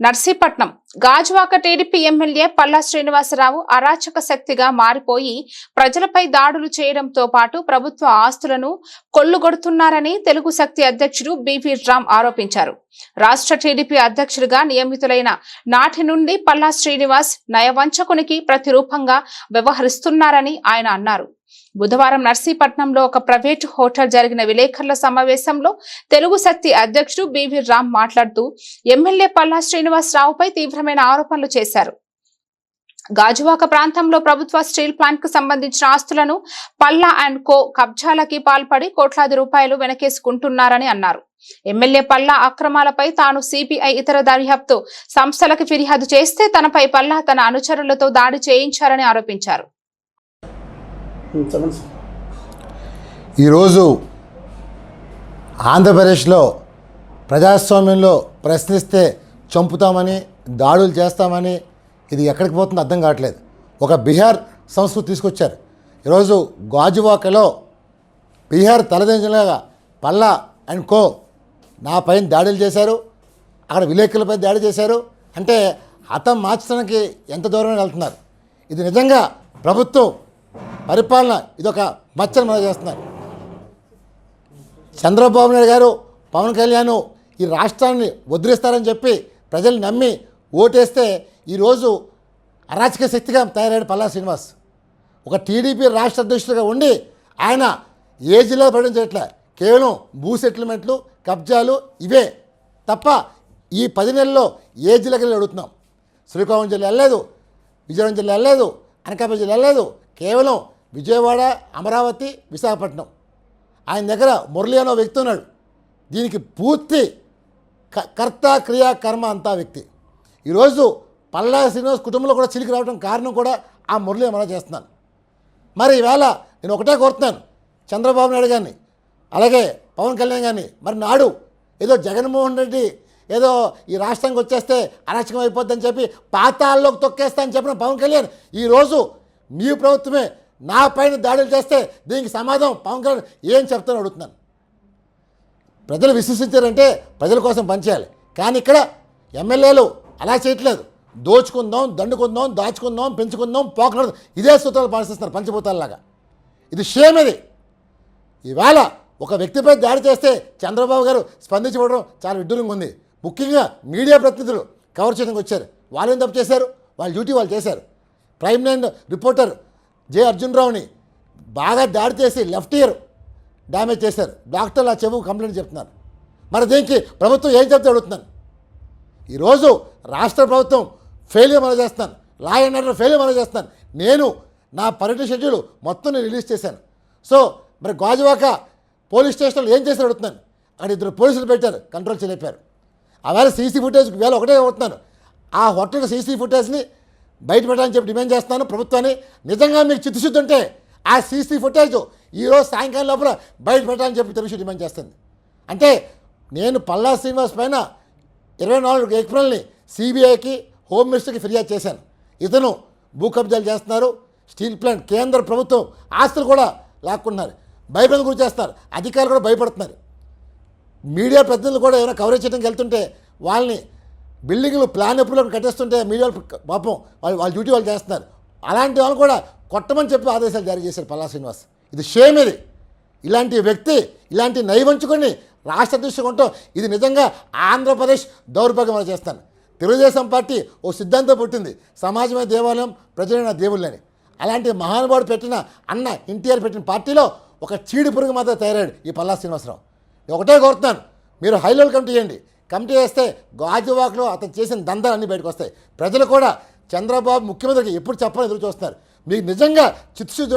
Narsipatnam Gajuwaka TDP MLA Palla Srinivasarao అరాచక శక్తిగా మారిపోయి ప్రజలపై దాడులు చేయడంతో పాటు ప్రభుత్వ ఆస్తులను కొల్లుగొడుతున్నారని తెలుగు శక్తి అధ్యక్షుడు బివి రామ్ ఆరోపించారు. రాష్ట్ర టీడీపీ అధ్యక్షుడిగా నియమితులైన నాటి నుండి పల్లా శ్రీనివాస్ నయవంచకునికి ప్రతిరూపంగా వ్యవహరిస్తున్నారని ఆయన అన్నారు. బుధవారం నర్సీపట్నంలో ఒక ప్రైవేటు హోటల్ జరిగిన విలేకరుల సమావేశంలో తెలుగు శక్తి అధ్యక్షుడు బివి రామ్ మాట్లాడుతూ ఎమ్మెల్యే పల్లా శ్రీనివాసరావుపై తీవ్రమైన ఆరోపణలు చేశారు. గాజువాక ప్రాంతంలో ప్రభుత్వ స్టీల్ ప్లాంట్ కు సంబంధించిన ఆస్తులను పల్లా అండ్ కో కబ్జాలకి పాల్పడి కోట్లాది రూపాయలు వెనకేసుకుంటున్నారని అన్నారు. ఎమ్మెల్యే పల్లా అక్రమాలపై తాను సిబిఐ ఇతర దర్యాప్తు సంస్థలకు ఫిర్యాదు చేస్తే తనపై పల్లా తన అనుచరులతో దాడి చేయించారని ఆరోపించారు. ఈరోజు ఆంధ్రప్రదేశ్లో ప్రజాస్వామ్యంలో ప్రశ్నిస్తే చంపుతామని, దాడులు చేస్తామని ఇది ఎక్కడికి పోతుందో అర్థం కావట్లేదు. ఒక బీహార్ సంస్కృతి తీసుకొచ్చారు. ఈరోజు గాజువాకలో బీహార్ తలదించలాగా పల్లా అండ్ కో నా పైన దాడులు చేశారు, అక్కడ విలేకరులపై దాడి చేశారు. అంటే హతం మార్చడానికి ఎంత దూరం వెళ్తున్నారు. ఇది నిజంగా ప్రభుత్వం పరిపాలన ఇదొక మచ్చను మనం చేస్తున్నారు. చంద్రబాబు నాయుడు గారు, పవన్ కళ్యాణ్ ఈ రాష్ట్రాన్ని వదిలేస్తారని చెప్పి ప్రజలు నమ్మి ఓటేస్తే ఈరోజు అరాచక శక్తిగా తయారయ్యాడు పల్లా శ్రీనివాస్. ఒక టీడీపీ రాష్ట్ర అధ్యక్షుడిగా ఉండి ఆయన ఏ జిల్లా పడడం చేయట్లే, కేవలం భూ సెటిల్మెంట్లు, కబ్జాలు ఇవే తప్ప ఈ 10 నెలల్లో ఏ జిల్లాకి వెళ్ళి అడుగుతున్నాం. శ్రీకాకుళం జిల్లా వెళ్ళలేదు, విజయనగరం జిల్లా వెళ్ళలేదు, అనకాపల్లి జిల్లా వెళ్ళలేదు, కేవలం విజయవాడ, అమరావతి, విశాఖపట్నం. ఆయన దగ్గర మురళి అనే వ్యక్తి ఉన్నాడు. దీనికి పూర్తి కర్త, క్రియ, కర్మ అంతా వ్యక్తి. ఈరోజు పల్లా శ్రీనివాస్ కుటుంబంలో కూడా చిలికి రావడం కారణం కూడా ఆ మురళి అమలు చేస్తున్నాను. మరి ఈవేళ నేను ఒకటే కోరుతున్నాను చంద్రబాబు నాయుడు గారిని, అలాగే పవన్ కళ్యాణ్ గారిని, మరి నాడు ఏదో జగన్మోహన్ రెడ్డి ఏదో ఈ రాష్ట్రానికి వచ్చేస్తే అరాచకం అయిపోద్దని చెప్పి పాతాల్లోకి తొక్కేస్తా అని చెప్పిన పవన్ కళ్యాణ్ ఈరోజు మీ ప్రభుత్వమే నా పైన దాడులు చేస్తే దీనికి సమాధానం పవన్ కళ్యాణ్ ఏం చెప్తానో అడుగుతున్నాను. ప్రజలు విశ్వసించారంటే ప్రజల కోసం పనిచేయాలి. కానీ ఇక్కడ ఎమ్మెల్యేలు అలా చేయట్లేదు. దోచుకుందాం, దండుకుందాం, దాచుకుందాం, పెంచుకుందాం, పోకూడదు, ఇదే సూత్రాలు పాటిస్తున్నారు పంచభూతాలలాగా. ఇది షేమ్. ఇది ఈవేళ ఒక వ్యక్తిపై దాడి చేస్తే చంద్రబాబు గారు స్పందించబడడం చాలా విడ్డూరంగా ఉంది. ముఖ్యంగా మీడియా ప్రతినిధులు కవర్ చేయడానికి వచ్చారు. వాళ్ళు ఏం తప్పు చేశారు? వాళ్ళ డ్యూటీ వాళ్ళు చేశారు. ప్రైమ్ లైన్ రిపోర్టర్ జే అర్జున్ రావుని బాగా దాడి చేసి లెఫ్ట్ ఇయర్ డ్యామేజ్ చేశారు. డాక్టర్లు ఆ చెవు కంప్లైంట్ చెప్తున్నారు. మరి దీనికి ప్రభుత్వం ఏం చెప్తే అడుగుతున్నాను. ఈరోజు రాష్ట్ర ప్రభుత్వం ఫెయిల్యూర్ అమలు చేస్తున్నాను, లా అండ్ ఆర్డర్ ఫెయిల్యూర్ అమలు చేస్తున్నాను. నేను నా పర్యటన షెడ్యూల్ మొత్తం నేను రిలీజ్ చేశాను. సో మరి గాజువాక పోలీస్ స్టేషన్లో ఏం చేసి అడుగుతున్నాను. అక్కడ 2 పోలీసులు పెట్టారు, కంట్రోల్ చేయలేపారు. ఆవేళ సీసీ ఫుటేజ్ వేళ ఒకటే అవుతున్నాను. ఆ హోటల్ సీసీ ఫుటేజ్ని బయట పెట్టాలని చెప్పి డిమాండ్ చేస్తాను ప్రభుత్వాన్ని. నిజంగా మీకు చిత్తశుద్ధి ఉంటే ఆ సీసీ ఫుటేజ్ ఈరోజు సాయంకాలం లోపల బయట పెట్టాలని చెప్పి తెలుగు డిమాండ్ చేస్తుంది. అంటే నేను పల్లా శ్రీనివాస్ పైన 24 ఏప్రిల్ని సిబిఐకి, హోమ్ మినిస్టర్కి ఫిర్యాదు చేశాను. ఇతను భూ కబ్జాలు చేస్తున్నారు, స్టీల్ ప్లాంట్, కేంద్ర ప్రభుత్వం ఆస్తులు కూడా లాక్కుంటున్నారు, భయభ్రాంతి గురి చేస్తారు, అధికారులు కూడా భయపడుతున్నారు. మీడియా ప్రతినిధులు కూడా ఏమైనా కవరేజ్ చేయడానికి వెళ్తుంటే వాళ్ళని బిల్డింగ్లు ప్లాన్ అప్రూవల్ కట్టేస్తుంటే మీడియా పాపం వాళ్ళ డ్యూటీ వాళ్ళు చేస్తున్నారు. అలాంటి వాళ్ళు కూడా కొట్టమని చెప్పి ఆదేశాలు జారీ చేశారు పల్లా శ్రీనివాస్. ఇది షేమ్. ఇది ఇలాంటి వ్యక్తి, ఇలాంటి నైవంచుకొని రాష్ట్ర దృష్టి ఉండటం ఇది నిజంగా ఆంధ్రప్రదేశ్ దౌర్భాగ్యం చేస్తాను. తెలుగుదేశం పార్టీ ఓ సిద్ధాంతం పుట్టింది, సమాజమే దేవాలయం, ప్రజలైన దేవుళ్ళని. అలాంటి మహానుభావుడు పెట్టిన అన్న ఎన్టీఆర్ పెట్టిన పార్టీలో ఒక చీడి పురుగు మాత్రం తయారాడు ఈ పల్లా శ్రీనివాసరావు. ఒకటే కోరుతున్నాను, మీరు హై లెవెల్ కమిటీ చేయండి. కమిటీ వేస్తే గాజువాకలో అతను చేసిన దందాలన్నీ బయటకు వస్తాయి. ప్రజలు కూడా చంద్రబాబు ముఖ్యమంత్రికి ఎప్పుడు చెప్పాలని ఎదురు చూస్తున్నారు. మీకు నిజంగా చిత్తశుద్ధి